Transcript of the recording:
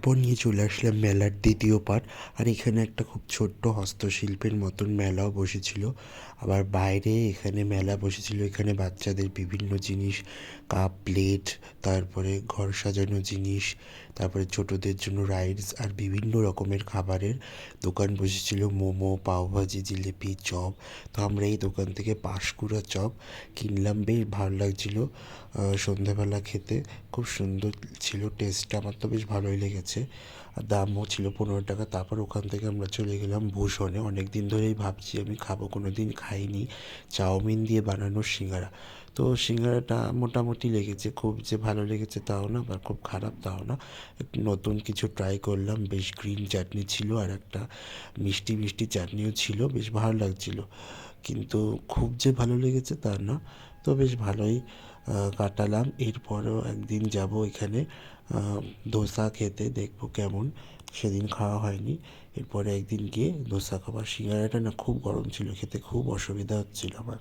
তারপর নিয়ে চলে আসলাম মেলার দ্বিতীয় পার্ট। আর এখানে একটা খুব ছোট্ট হস্তশিল্পের মতন মেলাও বসেছিল। আবার বাইরে এখানে মেলা বসেছিল, এখানে বাচ্চাদের বিভিন্ন জিনিস, কাপ প্লেট, তারপরে ঘর সাজানো জিনিস, তারপরে ছোটদের জন্য রাইডস আর বিভিন্ন রকমের খাবারের দোকান বসেছিল, মোমো, পাওভাজি, জিলিপি, চপ। তো আমরা এই দোকান থেকে পাঁশকুড়া চপ কিনলাম, বেশ ভালো লাগছিলো সন্ধ্যাবেলা খেতে। খুব সুন্দর ছিল টেস্টটা, আমার তো বেশ ভালোই লেগেছে। আর দামও ছিল 15 টাকা। তারপর ওখান থেকে আমরা চলে গেলাম ভূষণে। অনেক দিন ধরেই ভাবছি আমি খাবো, কোনো দিন খাইনি চাউমিন দিয়ে বানানো সিঙ্গারা। তো সিঙ্গারাটা মোটামুটি লেগেছে, খুব যে ভালো লেগেছে তাও না, বা খুব খারাপ তাও না। একটু নতুন কিছু ট্রাই করলাম, বেশ গ্রিন চাটনি ছিল আর একটা মিষ্টি মিষ্টি চাটনিও ছিল, বেশ ভালো লাগছিলো। কিন্তু খুব যে ভালো লেগেছে তা না, তো বেশ ভালোই কাটালাম। এরপরেও একদিন যাব এখানে ধোসা খেতে, দেখবো কেমন। সেদিন খাওয়া হয়নি, এরপরে একদিন গিয়ে ধোসা খাবার। সিঙ্গারাটা না খুব গরম ছিল, খেতে খুব অসুবিধা হচ্ছিল আমার।